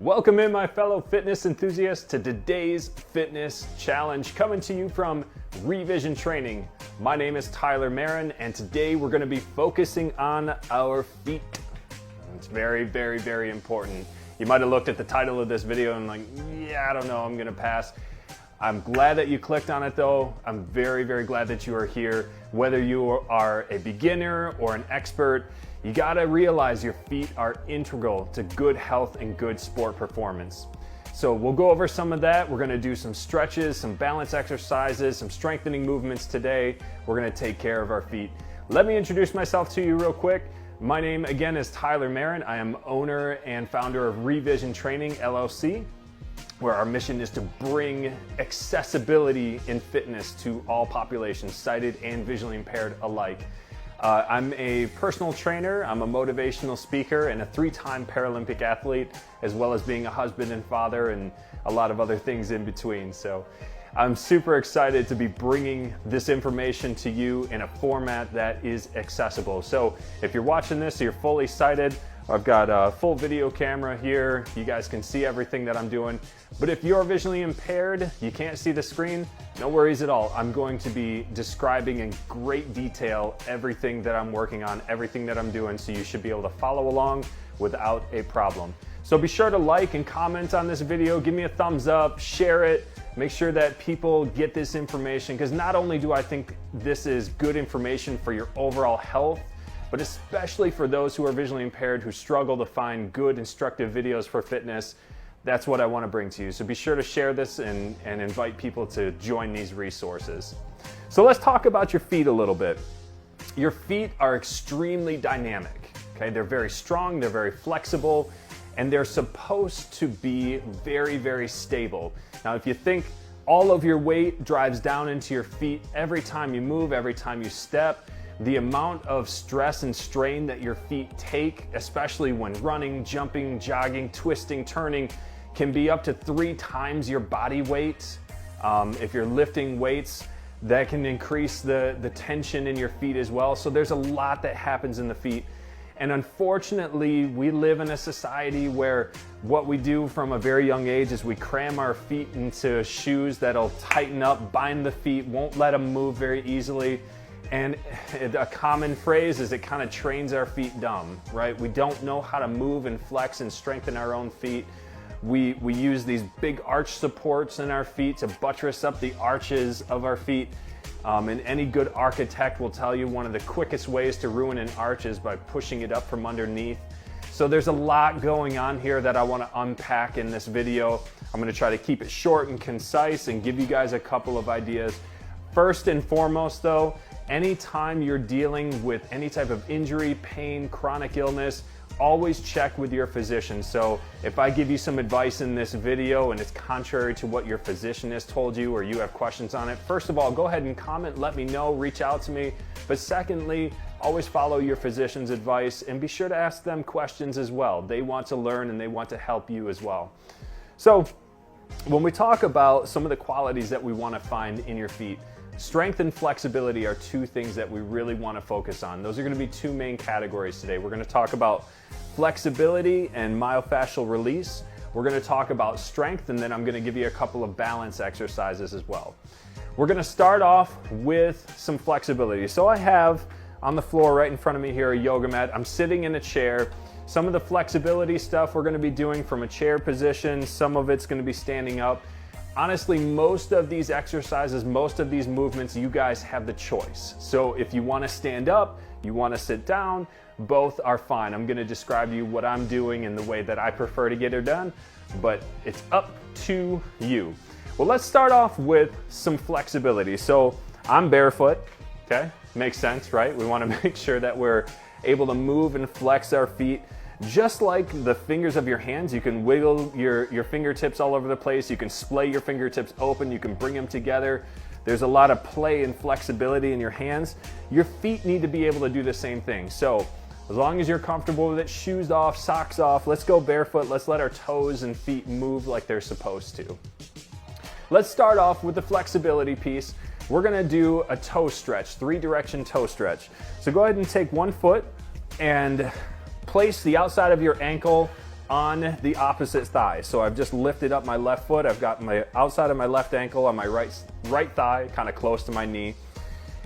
Welcome in, my fellow fitness enthusiasts, to today's fitness challenge coming to you from Revision Training. My name is Tyler Merren, and today we're going to be focusing on our feet. It's very, very, very important. You might have looked at the title of this video and like, yeah, I don't know, I'm going to pass. I'm glad that you clicked on it though. I'm very, very glad that you are here. Whether you are a beginner or an expert, you gotta realize your feet are integral to good health and good sport performance. So we'll go over some of that. We're gonna do some stretches, some balance exercises, some strengthening movements today. We're gonna take care of our feet. Let me introduce myself to you real quick. My name again is Tyler Merren. I am owner and founder of Revision Training, LLC, where our mission is to bring accessibility in fitness to all populations, sighted and visually impaired alike. I'm a personal trainer, I'm a motivational speaker, and a 3-time Paralympic athlete, as well as being a husband and father and a lot of other things in between. So I'm super excited to be bringing this information to you in a format that is accessible. So if you're watching this, you're fully sighted, I've got a full video camera here. You guys can see everything that I'm doing. But if you're visually impaired, you can't see the screen, no worries at all. I'm going to be describing in great detail everything that I'm working on, everything that I'm doing, so you should be able to follow along without a problem. So be sure to like and comment on this video, give me a thumbs up, share it, make sure that people get this information, because not only do I think this is good information for your overall health, but especially for those who are visually impaired who struggle to find good instructive videos for fitness. That's what I want to bring to you. So be sure to share this and invite people to join these resources. So let's talk about your feet a little bit. Your feet are extremely dynamic. Okay? They're very strong, they're very flexible, and they're supposed to be very, very stable. Now, if you think all of your weight drives down into your feet every time you move, every time you step, the amount of stress and strain that your feet take, especially when running, jumping, jogging, twisting, turning, can be up to 3 times your body weight. If you're lifting weights, that can increase the tension in your feet as well. So there's a lot that happens in the feet. And unfortunately, we live in a society where what we do from a very young age is we cram our feet into shoes that'll tighten up, bind the feet, won't let them move very easily. And a common phrase is it kind of trains our feet dumb, right? We don't know how to move and flex and strengthen our own feet. We use these big arch supports in our feet to buttress up the arches of our feet. And any good architect will tell you one of the quickest ways to ruin an arch is by pushing it up from underneath. So there's a lot going on here that I want to unpack in this video. I'm going to try to keep it short and concise and give you guys a couple of ideas. First and foremost though, anytime you're dealing with any type of injury, pain, chronic illness, always check with your physician. So if I give you some advice in this video and it's contrary to what your physician has told you or you have questions on it, first of all, go ahead and comment, let me know, reach out to me. But secondly, always follow your physician's advice and be sure to ask them questions as well. They want to learn and they want to help you as well. So when we talk about some of the qualities that we want to find in your feet, strength and flexibility are 2 things that we really want to focus on. Those are going to be 2 main categories today. We're going to talk about flexibility and myofascial release. We're going to talk about strength, and then I'm going to give you a couple of balance exercises as well. We're going to start off with some flexibility. So I have on the floor right in front of me here a yoga mat. I'm sitting in a chair. Some of the flexibility stuff we're going to be doing from a chair position. Some of it's going to be standing up. Honestly, most of these exercises, most of these movements, you guys have the choice. So if you want to stand up, you want to sit down, both are fine. I'm going to describe to you what I'm doing and the way that I prefer to get it done, but it's up to you. Well, let's start off with some flexibility. So I'm barefoot, okay? Makes sense, right? We want to make sure that we're able to move and flex our feet. Just like the fingers of your hands, you can wiggle your fingertips all over the place. You can splay your fingertips open. You can bring them together. There's a lot of play and flexibility in your hands. Your feet need to be able to do the same thing. So as long as you're comfortable with it, shoes off, socks off, let's go barefoot. Let's let our toes and feet move like they're supposed to. Let's start off with the flexibility piece. We're gonna do a toe stretch, 3-direction toe stretch. So go ahead and take one foot and place the outside of your ankle on the opposite thigh. So I've just lifted up my left foot. I've got my outside of my left ankle on my right thigh, kind of close to my knee.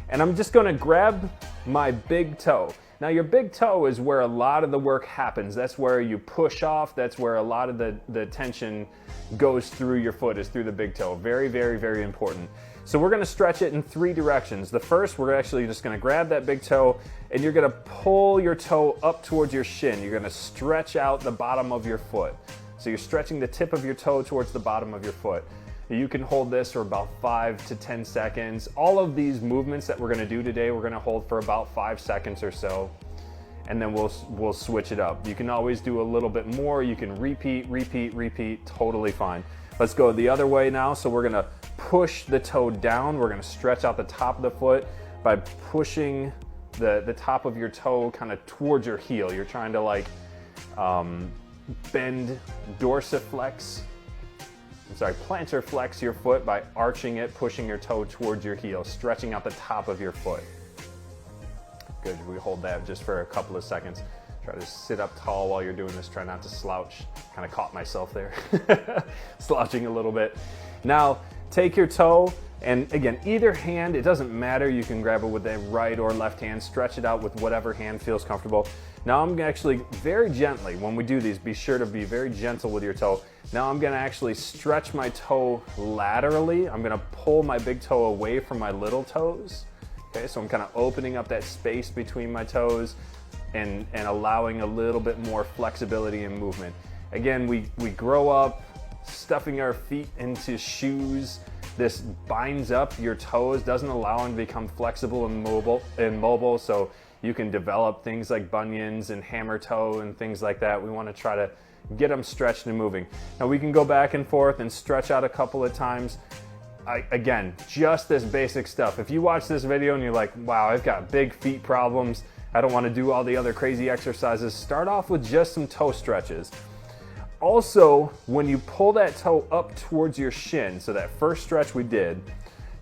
And I'm just gonna grab my big toe. Now your big toe is where a lot of the work happens. That's where you push off. That's where a lot of the tension goes through your foot, is through the big toe. Very, very, very important. So we're gonna stretch it in 3 directions. The first, we're actually just gonna grab that big toe and you're gonna pull your toe up towards your shin. You're gonna stretch out the bottom of your foot. So you're stretching the tip of your toe towards the bottom of your foot. You can hold this for about 5 to 10 seconds. All of these movements that we're gonna do today, we're gonna hold for about 5 seconds or so, and then we'll switch it up. You can always do a little bit more. You can repeat, totally fine. Let's go the other way now. So we're gonna push the toe down. We're gonna stretch out the top of the foot by pushing the top of your toe kind of towards your heel. You're trying to like bend plantar flex your foot by arching it, pushing your toe towards your heel, stretching out the top of your foot. Good, we hold that just for a couple of seconds. Try to sit up tall while you're doing this. Try not to slouch. Kind of caught myself there. Slouching a little bit. Now, take your toe, and again, either hand, it doesn't matter. You can grab it with the right or left hand. Stretch it out with whatever hand feels comfortable. Now I'm actually very gently, when we do these, be sure to be very gentle with your toe. Now I'm gonna actually stretch my toe laterally. I'm gonna pull my big toe away from my little toes. Okay, so I'm kind of opening up that space between my toes and allowing a little bit more flexibility and movement. Again, we grow up stuffing our feet into shoes. This binds up your toes, doesn't allow them to become flexible and mobile, so you can develop things like bunions and hammer toe and things like that. We want to try to get them stretched and moving. Now we can go back and forth and stretch out a couple of times. Again, just this basic stuff. If you watch this video and you're like, wow, I've got big feet problems, I don't want to do all the other crazy exercises, start off with just some toe stretches. Also, when you pull that toe up towards your shin, so that first stretch we did,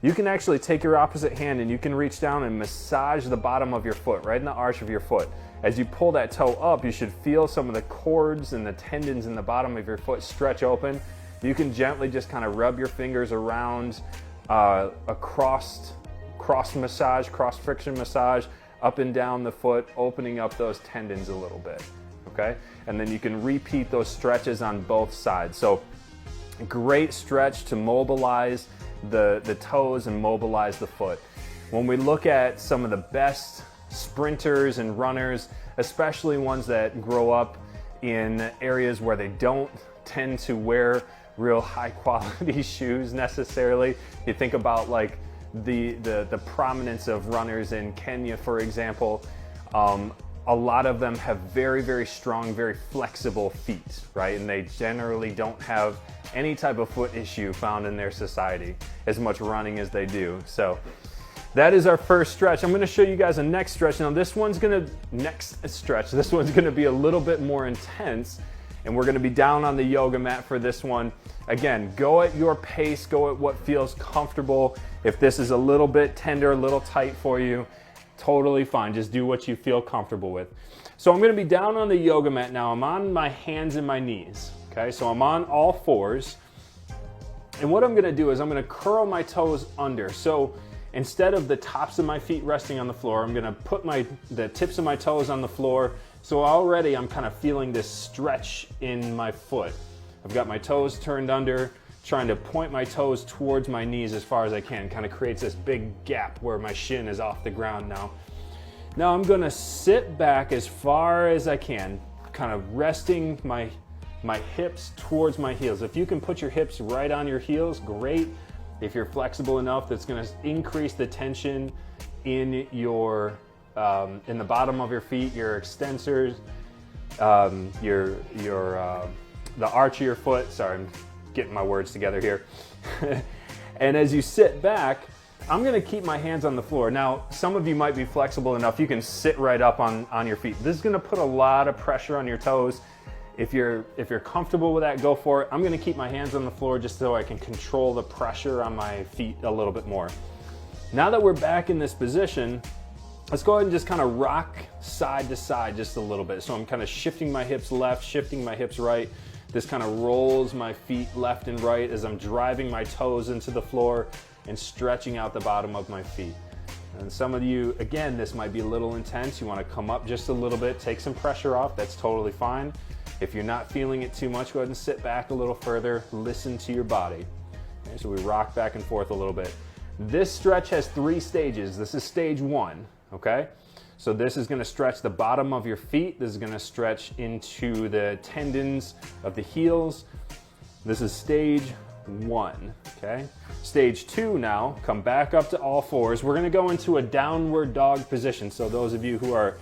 you can actually take your opposite hand and you can reach down and massage the bottom of your foot, right in the arch of your foot. As you pull that toe up, you should feel some of the cords and the tendons in the bottom of your foot stretch open. You can gently just kind of rub your fingers around a cross massage, cross friction massage, up and down the foot, opening up those tendons a little bit, okay? And then you can repeat those stretches on both sides. So great stretch to mobilize the toes and mobilize the foot. When we look at some of the best sprinters and runners, especially ones that grow up in areas where they don't tend to wear real high quality shoes necessarily. You think about like the prominence of runners in Kenya, for example. A lot of them have very, very strong, very flexible feet, right? And they generally don't have any type of foot issue found in their society, as much running as they do. So that is our first stretch. I'm gonna show you guys a next stretch. Now this one's gonna be a little bit more intense, and we're gonna be down on the yoga mat for this one. Again, go at your pace, go at what feels comfortable. If this is a little bit tender, a little tight for you, totally fine. Just do what you feel comfortable with. So I'm gonna be down on the yoga mat now. I'm on my hands and my knees, okay? So I'm on all fours. And what I'm gonna do is I'm gonna curl my toes under. So instead of the tops of my feet resting on the floor, I'm gonna put the tips of my toes on the floor. So already I'm kind of feeling this stretch in my foot. I've got my toes turned under, trying to point my toes towards my knees as far as I can. Kind of creates this big gap where my shin is off the ground now. Now I'm gonna sit back as far as I can, kind of resting my hips towards my heels. If you can put your hips right on your heels, great. If you're flexible enough, that's gonna increase the tension in your in the bottom of your feet, your extensors, the arch of your foot. Sorry, I'm getting my words together here. And as you sit back, I'm gonna keep my hands on the floor. Now, some of you might be flexible enough, you can sit right up on your feet. This is gonna put a lot of pressure on your toes. If you're comfortable with that, go for it. I'm gonna keep my hands on the floor just so I can control the pressure on my feet a little bit more. Now that we're back in this position, Let's go ahead and just kind of rock side to side just a little bit. So I'm kind of shifting my hips left, shifting my hips right. This kind of rolls my feet left and right as I'm driving my toes into the floor and stretching out the bottom of my feet. And some of you, again, this might be a little intense. You want to come up just a little bit, take some pressure off. That's totally fine. If you're not feeling it too much, go ahead and sit back a little further, listen to your body. Okay, so we rock back and forth a little bit. This stretch has 3 stages. This is stage 1, okay? So this is gonna stretch the bottom of your feet. This is gonna stretch into the tendons of the heels. This is stage 1, okay? Stage 2 now, come back up to all fours. We're gonna go into a downward dog position. So those of you who are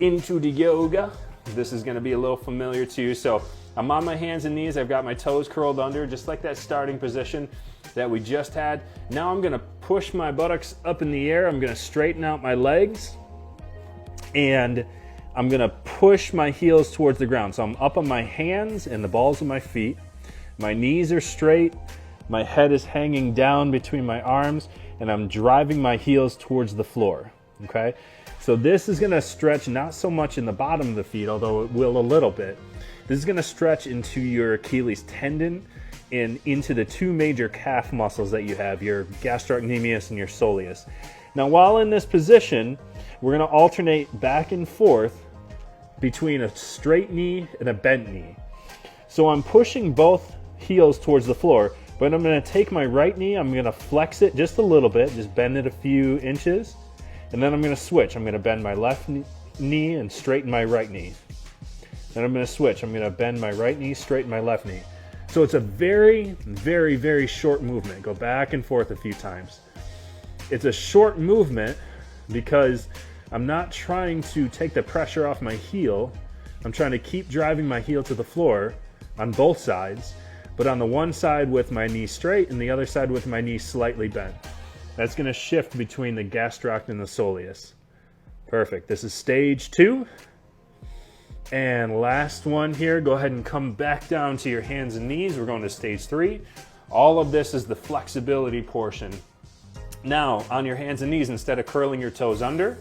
into the yoga, this is gonna be a little familiar to you. So I'm on my hands and knees. I've got my toes curled under, just like that starting position that we just had. Now I'm gonna push my buttocks up in the air. I'm gonna straighten out my legs, and I'm gonna push my heels towards the ground. So I'm up on my hands and the balls of my feet. My knees are straight. My head is hanging down between my arms, and I'm driving my heels towards the floor, okay? So this is gonna stretch not so much in the bottom of the feet, although it will a little bit. This is gonna stretch into your Achilles tendon and into the 2 major calf muscles that you have, your gastrocnemius and your soleus. Now, while in this position, we're gonna alternate back and forth between a straight knee and a bent knee. So I'm pushing both heels towards the floor, but I'm gonna take my right knee, I'm gonna flex it just a little bit, just bend it a few inches, and then I'm gonna switch. I'm gonna bend my left knee and straighten my right knee. Then I'm gonna switch. I'm gonna bend my right knee, straighten my left knee. So it's a very, very, very short movement. Go back and forth a few times. It's a short movement because I'm not trying to take the pressure off my heel. I'm trying to keep driving my heel to the floor on both sides, but on the one side with my knee straight and the other side with my knee slightly bent. That's gonna shift between the gastroc and the soleus. Perfect. This is stage 2. And last one here, go ahead and come back down to your hands and knees. We're going to stage 3. All of this is the flexibility portion. Now, on your hands and knees, instead of curling your toes under,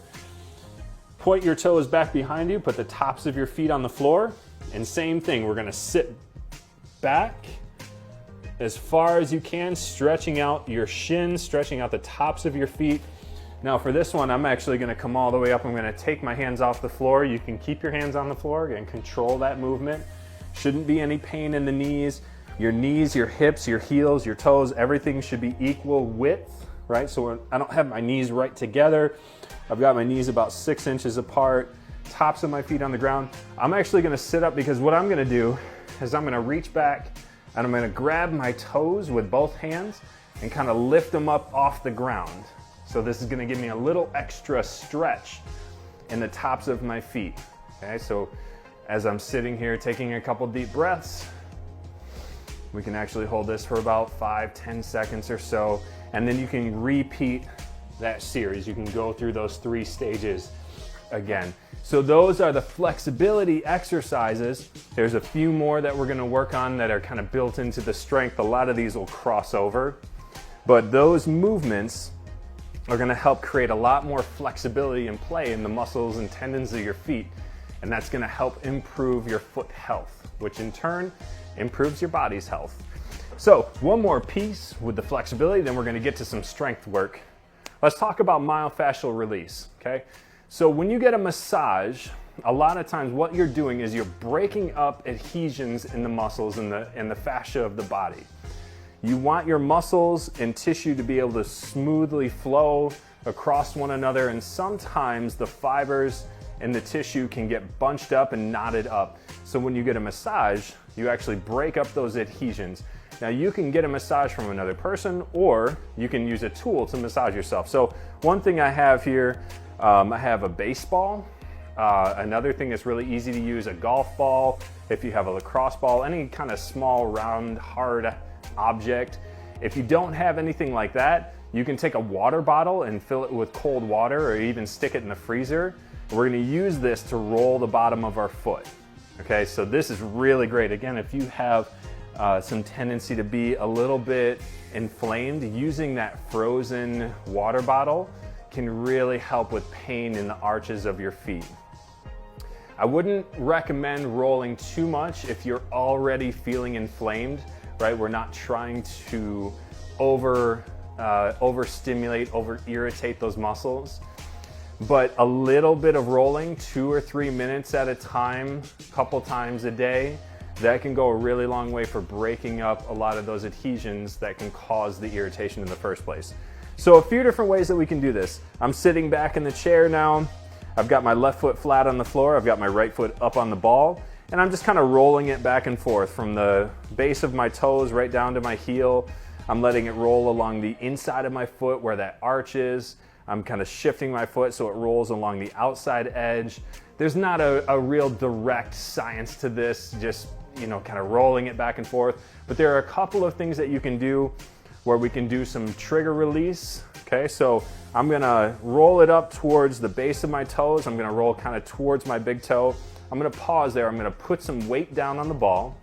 point your toes back behind you, put the tops of your feet on the floor, and same thing, we're gonna sit back as far as you can, stretching out your shins, stretching out the tops of your feet. Now for this one, I'm actually gonna come all the way up. I'm gonna take my hands off the floor. You can keep your hands on the floor and control that movement. Shouldn't be any pain in the knees. Your knees, your hips, your heels, your toes, everything should be equal width, right? So I don't have my knees right together. I've got my knees about 6 inches apart, tops of my feet on the ground. I'm actually gonna sit up because what I'm gonna do is I'm gonna reach back and I'm gonna grab my toes with both hands and kind of lift them up off the ground. So this is gonna give me a little extra stretch in the tops of my feet. Okay, so as I'm sitting here taking a couple deep breaths, we can actually hold this for about 5-10 seconds or so, and then you can repeat that series. You can go through those 3 stages again. So those are the flexibility exercises. There's a few more that we're gonna work on that are kind of built into the strength. A lot of these will cross over, but those movements are gonna help create a lot more flexibility and play in the muscles and tendons of your feet. And that's gonna help improve your foot health, which in turn improves your body's health. So one more piece with the flexibility, then we're gonna get to some strength work. Let's talk about myofascial release, okay? So when you get a massage, a lot of times what you're doing is you're breaking up adhesions in the muscles and the fascia of the body. You want your muscles and tissue to be able to smoothly flow across one another, and sometimes the fibers and the tissue can get bunched up and knotted up. So when you get a massage, you actually break up those adhesions. Now you can get a massage from another person, or you can use a tool to massage yourself. So one thing I have here, I have a baseball. Another thing that's really easy to use, a golf ball. If you have a lacrosse ball, any kind of small, round, hard object. If you don't have anything like that, you can take a water bottle and fill it with cold water, or even stick it in the freezer. We're gonna use this to roll the bottom of our foot. Okay, so this is really great. Again, if you have some tendency to be a little bit inflamed, using that frozen water bottle can really help with pain in the arches of your feet. I wouldn't recommend rolling too much if you're already feeling inflamed, right? We're not trying to overstimulate, over-irritate those muscles. But a little bit of rolling, 2 or 3 minutes at a time, a couple times a day, that can go a really long way for breaking up a lot of those adhesions that can cause the irritation in the first place. So a few different ways that we can do this. I'm sitting back in the chair now. I've got my left foot flat on the floor. I've got my right foot up on the ball, and I'm just kind of rolling it back and forth from the base of my toes right down to my heel. I'm letting it roll along the inside of my foot where that arch is. I'm kind of shifting my foot so it rolls along the outside edge. There's not a real direct science to this, just, you know, kind of rolling it back and forth. But there are a couple of things that you can do where we can do some trigger release. Okay, so I'm gonna roll it up towards the base of my toes. I'm gonna roll kind of towards my big toe. I'm gonna pause there. I'm gonna put some weight down on the ball.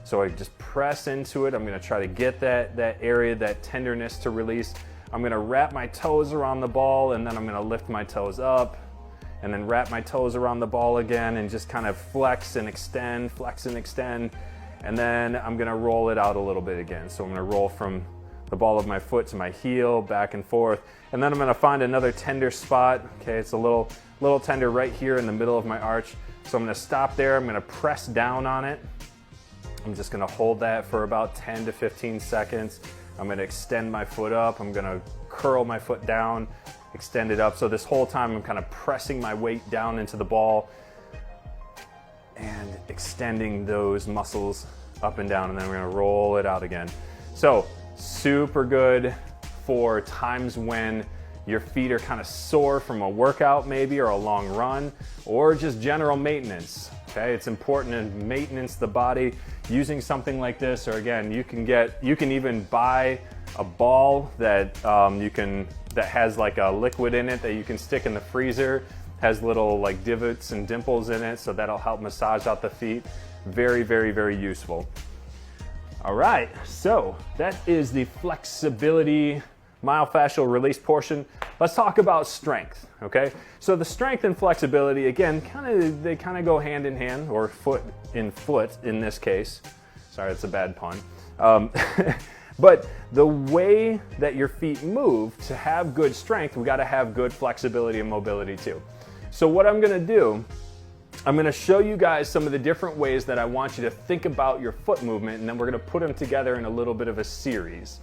So I just press into it. I'm gonna try to get that area, that tenderness to release. I'm gonna wrap my toes around the ball, and then I'm gonna lift my toes up, and then wrap my toes around the ball again, and just kind of flex and extend, and then I'm gonna roll it out a little bit again. So I'm gonna roll from the ball of my foot to my heel, back and forth, and then I'm gonna find another tender spot. Okay, it's a little tender right here in the middle of my arch. So I'm gonna stop there, I'm gonna press down on it. I'm just gonna hold that for about 10 to 15 seconds. I'm gonna extend my foot up, I'm gonna curl my foot down, extend it up. So this whole time I'm kind of pressing my weight down into the ball and extending those muscles up and down, and then we're gonna roll it out again. So super good for times when your feet are kind of sore from a workout maybe, or a long run, or just general maintenance. Okay, it's important to maintenance the body using something like this. Or again, you can even buy a ball that that has like a liquid in it that you can stick in the freezer, has little like divots and dimples in it, so that'll help massage out the feet. Very, very, very useful. All right, so that is the flexibility myofascial release portion. Let's talk about strength, okay? So the strength and flexibility, again, they kind of go hand in hand, or foot in this case. Sorry, that's a bad pun. But the way that your feet move, to have good strength, we gotta have good flexibility and mobility too. So what I'm gonna do, I'm gonna show you guys some of the different ways that I want you to think about your foot movement, and then we're gonna put them together in a little bit of a series.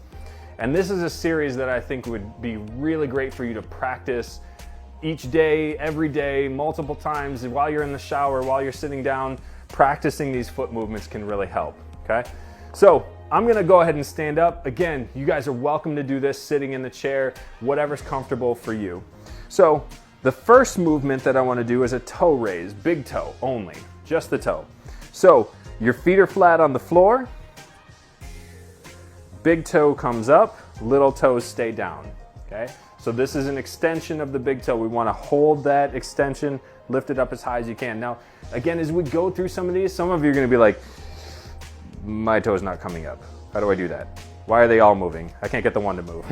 And this is a series that I think would be really great for you to practice each day, every day, multiple times, while you're in the shower, while you're sitting down. Practicing these foot movements can really help, okay? So I'm gonna go ahead and stand up. Again, you guys are welcome to do this sitting in the chair, whatever's comfortable for you. So the first movement that I wanna do is a toe raise, big toe only, just the toe. So your feet are flat on the floor, big toe comes up, little toes stay down, okay? So this is an extension of the big toe. We wanna hold that extension, lift it up as high as you can. Now, again, as we go through some of these, some of you are gonna be like, my toe's not coming up. How do I do that? Why are they all moving? I can't get the one to move.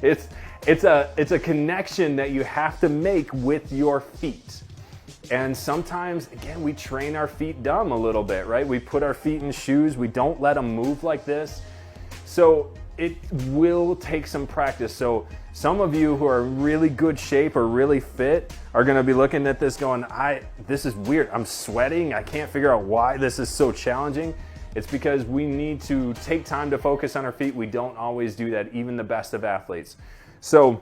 It's a connection that you have to make with your feet. And sometimes, again, we train our feet dumb a little bit, right? We put our feet in shoes, we don't let them move like this. So it will take some practice. So some of you who are in really good shape or really fit are gonna be looking at this going, this is weird, I'm sweating, I can't figure out why this is so challenging. It's because we need to take time to focus on our feet. We don't always do that, even the best of athletes. So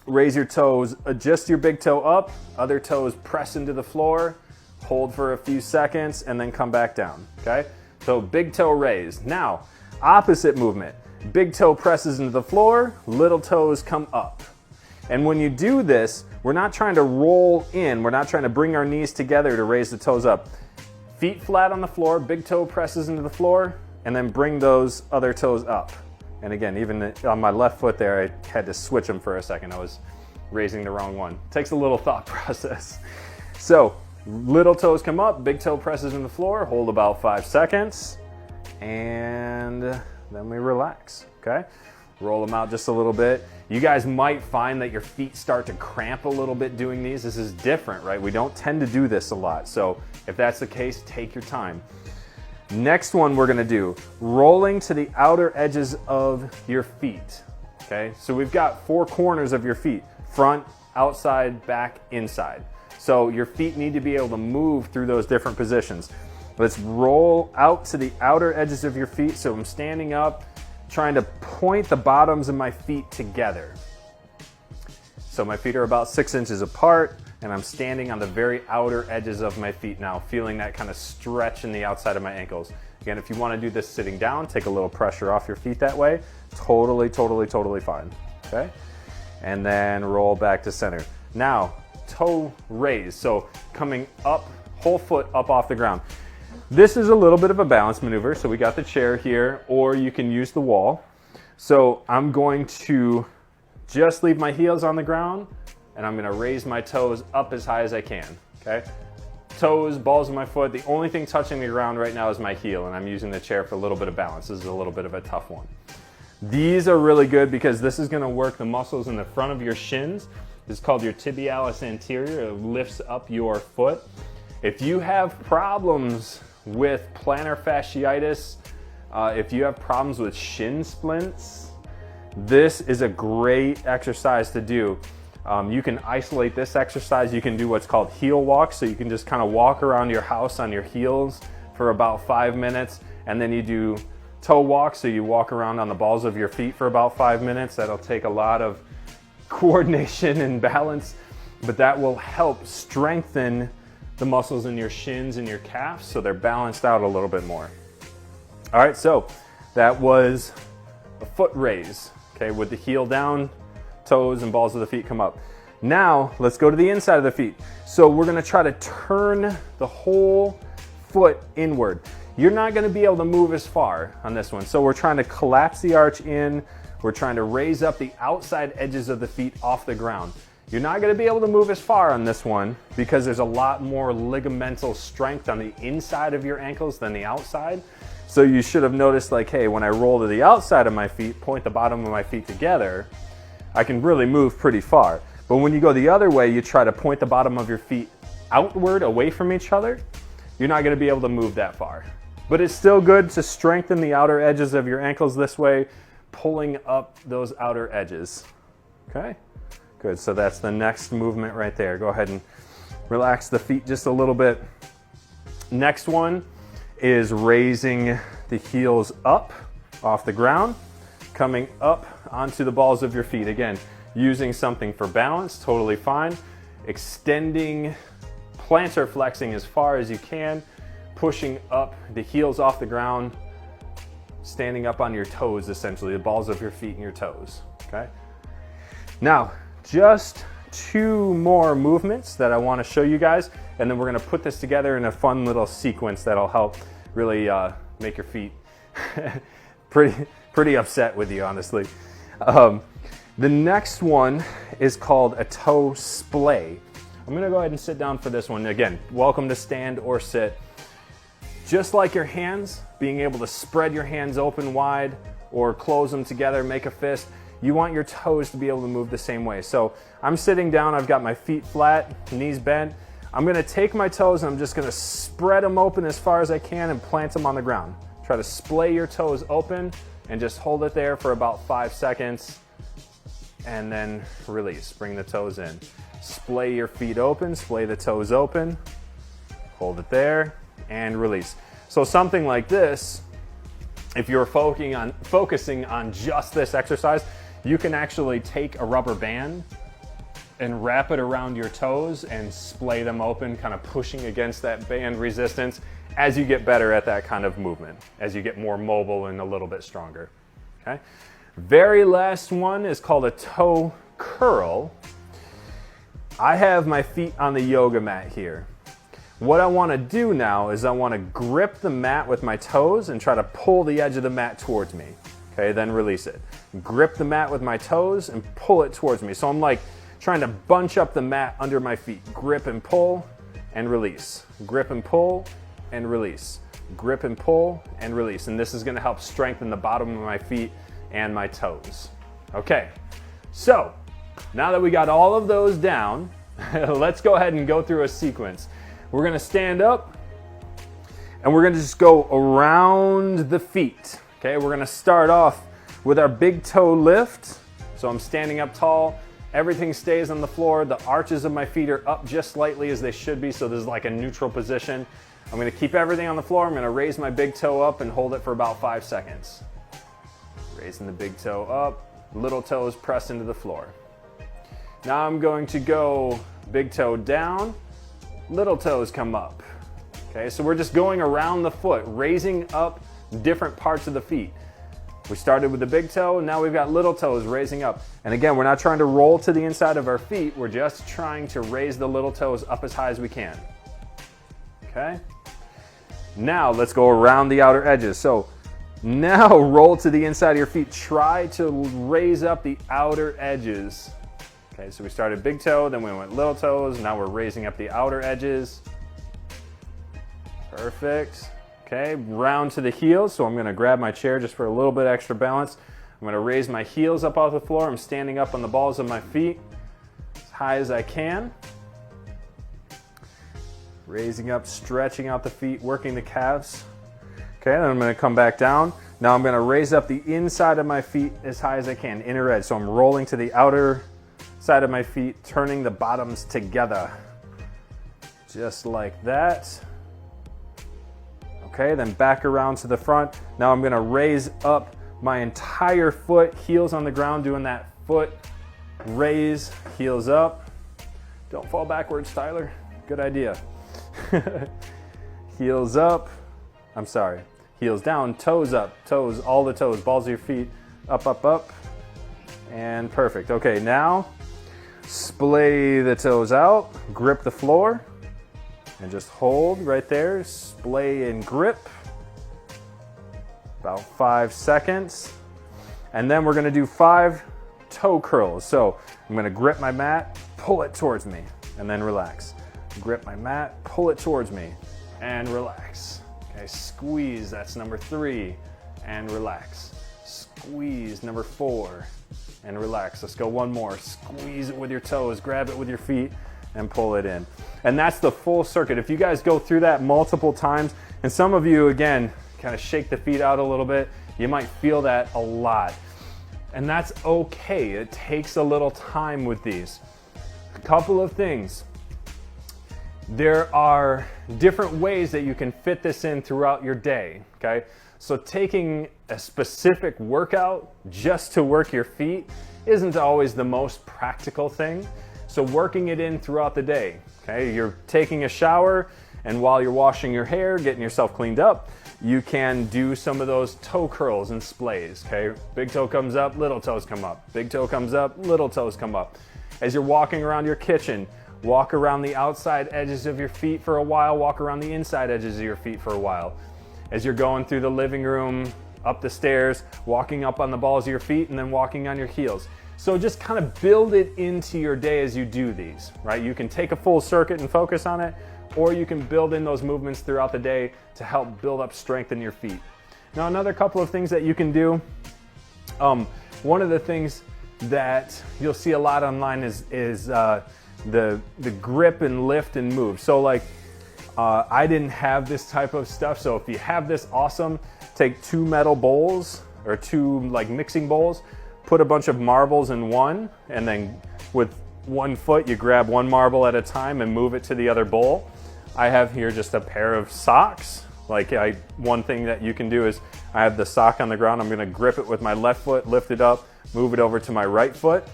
raise your toes, adjust your big toe up, other toes press into the floor, hold for a few seconds, and then come back down, okay? So big toe raise. Now, opposite movement. Big toe presses into the floor, little toes come up. And when you do this, we're not trying to roll in, we're not trying to bring our knees together to raise the toes up. Feet flat on the floor, big toe presses into the floor, and then bring those other toes up. And again, even on my left foot there, I had to switch them for a second. I was raising the wrong one. It takes a little thought process. So, little toes come up, big toe presses in the floor, hold about 5 seconds, and then we relax, okay? Roll them out just a little bit. You guys might find that your feet start to cramp a little bit doing these. This is different, right? We don't tend to do this a lot. So if that's the case, take your time. Next one we're gonna do, rolling to the outer edges of your feet, okay? So we've got 4 corners of your feet, front, outside, back, inside. So your feet need to be able to move through those different positions. Let's roll out to the outer edges of your feet. So I'm standing up, trying to point the bottoms of my feet together. So my feet are about 6 inches apart, and I'm standing on the very outer edges of my feet now, feeling that kind of stretch in the outside of my ankles. Again, if you want to do this sitting down, take a little pressure off your feet that way. Totally fine, okay? And then roll back to center. Now, toe raise, so coming up, whole foot up off the ground. This is a little bit of a balance maneuver, so we got the chair here, or you can use the wall. So I'm going to just leave my heels on the ground, and I'm gonna raise my toes up as high as I can, okay? Toes, balls of my foot, the only thing touching the ground right now is my heel, and I'm using the chair for a little bit of balance. This is a little bit of a tough one. These are really good because this is gonna work the muscles in the front of your shins. This is called your tibialis anterior. It lifts up your foot. If you have problems with plantar fasciitis, if you have problems with shin splints, this is a great exercise to do. You can isolate this exercise. You can do what's called heel walks. So you can just kind of walk around your house on your heels for about 5 minutes. And then you do toe walks. So you walk around on the balls of your feet for about 5 minutes. That'll take a lot of coordination and balance, but that will help strengthen the muscles in your shins and your calves so they're balanced out a little bit more. All right, so that was a foot raise, okay, with the heel down, toes and balls of the feet come up. Now, let's go to the inside of the feet. So we're gonna try to turn the whole foot inward. You're not gonna be able to move as far on this one. So we're trying to collapse the arch in. We're trying to raise up the outside edges of the feet off the ground. You're not gonna be able to move as far on this one because there's a lot more ligamental strength on the inside of your ankles than the outside. So you should have noticed like, hey, when I roll to the outside of my feet, point the bottom of my feet together, I can really move pretty far. But when you go the other way, you try to point the bottom of your feet outward away from each other, you're not gonna be able to move that far. But it's still good to strengthen the outer edges of your ankles this way, pulling up those outer edges, okay? Good, so that's the next movement right there. Go ahead and relax the feet just a little bit. Next one is raising the heels up off the ground, coming up onto the balls of your feet. Again, using something for balance, totally fine. Extending, plantar flexing as far as you can, pushing up the heels off the ground, standing up on your toes, essentially, the balls of your feet and your toes, okay? Now, just 2 more movements that I want to show you guys, and then we're going to put this together in a fun little sequence that'll help really make your feet pretty upset with you, honestly. The next one is called a toe splay. I'm going to go ahead and sit down for this one. Again, welcome to stand or sit. Just like your hands, being able to spread your hands open wide or close them together, make a fist, you want your toes to be able to move the same way. So I'm sitting down, I've got my feet flat, knees bent. I'm gonna take my toes and I'm just gonna spread them open as far as I can and plant them on the ground. Try to splay your toes open and just hold it there for about 5 seconds and then release, bring the toes in. Splay your feet open, splay the toes open, hold it there and release. So something like this, if you're focusing on just this exercise, you can actually take a rubber band and wrap it around your toes and splay them open, kind of pushing against that band resistance as you get better at that kind of movement, as you get more mobile and a little bit stronger, okay? Very last one is called a toe curl. I have my feet on the yoga mat here. What I want to do now is I want to grip the mat with my toes and try to pull the edge of the mat towards me. Okay, then release it. Grip the mat with my toes and pull it towards me. So I'm like trying to bunch up the mat under my feet. Grip and pull and release. Grip and pull and release. Grip and pull and release. And this is going to help strengthen the bottom of my feet and my toes. Okay, So now that we got all of those down, let's go ahead and go through a sequence. We're gonna stand up and we're gonna just go around the feet. Okay, we're gonna start off with our big toe lift. So I'm standing up tall, everything stays on the floor, the arches of my feet are up just slightly as they should be, so there's like a neutral position. I'm gonna keep everything on the floor, I'm gonna raise my big toe up and hold it for about 5 seconds. Raising the big toe up, little toes press into the floor. Now I'm going to go big toe down, little toes come up. Okay, so we're just going around the foot, raising up different parts of the feet. We started with the big toe, and now we've got little toes raising up. And again, we're not trying to roll to the inside of our feet, we're just trying to raise the little toes up as high as we can. Okay? Now let's go around the outer edges. So now roll to the inside of your feet. Try to raise up the outer edges. Okay, so we started big toe, then we went little toes, now we're raising up the outer edges. Perfect. Okay, round to the heels, so I'm gonna grab my chair just for a little bit extra balance. I'm gonna raise my heels up off the floor. I'm standing up on the balls of my feet as high as I can. Raising up, stretching out the feet, working the calves. Okay, then I'm gonna come back down. Now I'm gonna raise up the inside of my feet as high as I can, inner edge. So I'm rolling to the outer side of my feet, turning the bottoms together. Just like that. Okay, then back around to the front. Now I'm gonna raise up my entire foot, heels on the ground, doing that foot raise, heels up. Don't fall backwards, Tyler. Good idea. Heels up, I'm sorry. Heels down, toes up, toes, all the toes, balls of your feet, up, up, up. And perfect. Okay, now splay the toes out, grip the floor. And just hold right there, splay and grip. About 5 seconds. And then we're gonna do 5 toe curls. So I'm gonna grip my mat, pull it towards me, and then relax. Grip my mat, pull it towards me, and relax. Okay, squeeze, that's number 3, and relax. Squeeze, number 4, and relax. Let's go one more. Squeeze it with your toes, grab it with your feet, and pull it in. And that's the full circuit. If you guys go through that multiple times, and some of you, again, kind of shake the feet out a little bit, you might feel that a lot. And that's okay. It takes a little time with these. A couple of things. There are different ways that you can fit this in throughout your day, okay? So taking a specific workout just to work your feet isn't always the most practical thing. So working it in throughout the day, okay? You're taking a shower, and while you're washing your hair, getting yourself cleaned up, you can do some of those toe curls and splays, okay? Big toe comes up, little toes come up. Big toe comes up, little toes come up. As you're walking around your kitchen, walk around the outside edges of your feet for a while, walk around the inside edges of your feet for a while. As you're going through the living room, up the stairs, walking up on the balls of your feet, and then walking on your heels. So just kind of build it into your day as you do these, right? You can take a full circuit and focus on it, or you can build in those movements throughout the day to help build up strength in your feet. Now, another couple of things that you can do. One of the things that you'll see a lot online is the grip and lift and move. So like, I didn't have this type of stuff. So if you have this, awesome. Take 2 metal bowls or 2 like mixing bowls, put a bunch of marbles in one, and then with one foot you grab 1 marble at a time and move it to the other bowl. I have here just a pair of socks. Like one thing that you can do is I have the sock on the ground. I'm gonna grip it with my left foot, lift it up, move it over to my right foot.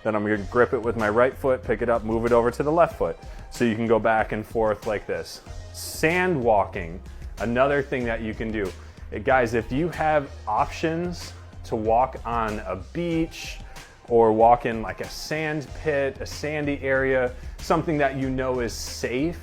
Then I'm gonna grip it with my right foot, pick it up, move it over to the left foot. So you can go back and forth like this. Sand walking, another thing that you can do. Guys, if you have options to walk on a beach or walk in like a sand pit, a sandy area, something that you know is safe,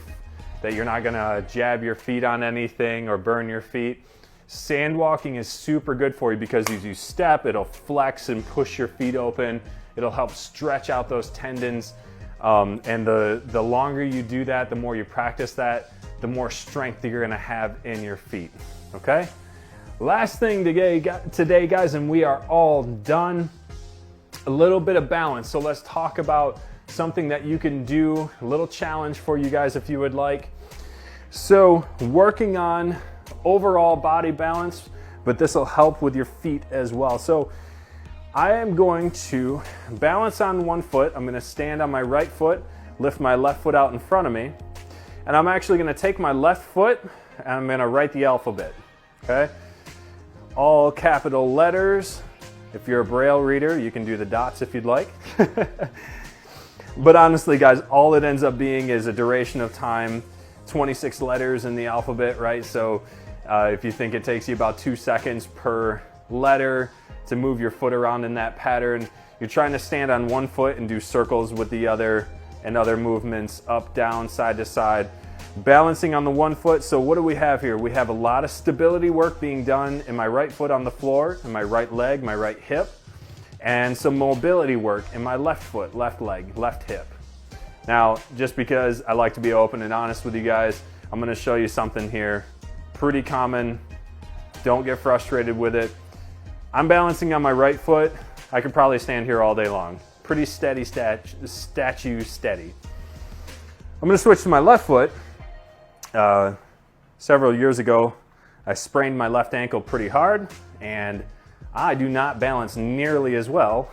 that you're not gonna jab your feet on anything or burn your feet. Sand walking is super good for you because as you step, it'll flex and push your feet open. It'll help stretch out those tendons. And the longer you do that, the more you practice that, the more strength you're gonna have in your feet, okay? Last thing today, guys, and we are all done. a little bit of balance. So let's talk about something that you can do, a little challenge for you guys if you would like. So working on overall body balance, but this will help with your feet as well. So I am going to balance on one foot. I'm going to stand on my right foot, lift my left foot out in front of me, and I'm actually going to take my left foot and I'm going to write the alphabet, okay? All capital letters. If you're a Braille reader, you can do the dots if you'd like. But honestly, guys, all it ends up being is a duration of time, 26 letters in the alphabet, right? So if you think it takes you about 2 seconds per letter to move your foot around in that pattern, you're trying to stand on one foot and do circles with the other and other movements up, down, side to side, balancing on the one foot. So what do we have here? We have a lot of stability work being done in my right foot on the floor, in my right leg, my right hip, and some mobility work in my left foot, left leg, left hip. Now, just because I like to be open and honest with you guys, I'm going to show you something here. Pretty common. Don't get frustrated with it. I'm balancing on my right foot. I could probably stand here all day long. Pretty steady, statue steady. I'm going to switch to my left foot. Several years ago, I sprained my left ankle pretty hard, and I do not balance nearly as well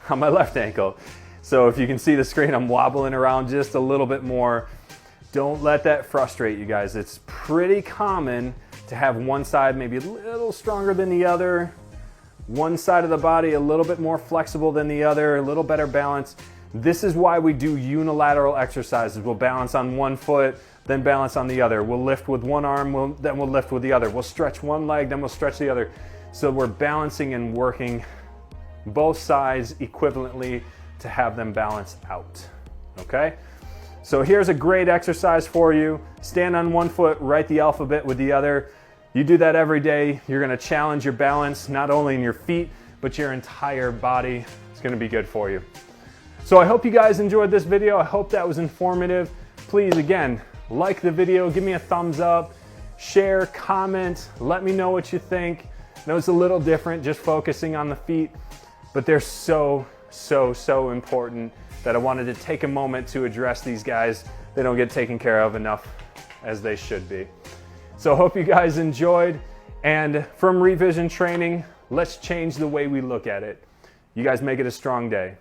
on my left ankle. So if you can see the screen, I'm wobbling around just a little bit more. Don't let that frustrate you guys. It's pretty common to have one side maybe a little stronger than the other, one side of the body a little bit more flexible than the other, a little better balance. This is why we do unilateral exercises. We'll balance on one foot, then balance on the other. We'll lift with one arm, then we'll lift with the other. We'll stretch one leg, then we'll stretch the other. So we're balancing and working both sides equivalently to have them balance out, okay? So here's a great exercise for you. Stand on one foot, write the alphabet with the other. You do that every day. You're gonna challenge your balance, not only in your feet, but your entire body. It's gonna be good for you. So I hope you guys enjoyed this video. I hope that was informative. Please, again, like the video, give me a thumbs up, share, comment, let me know what you think. I know it's a little different just focusing on the feet, but they're so important that I wanted to take a moment to address these guys. They don't get taken care of enough as they should be. So I hope you guys enjoyed, and from Revision Training, let's change the way we look at it. You guys make it a strong day.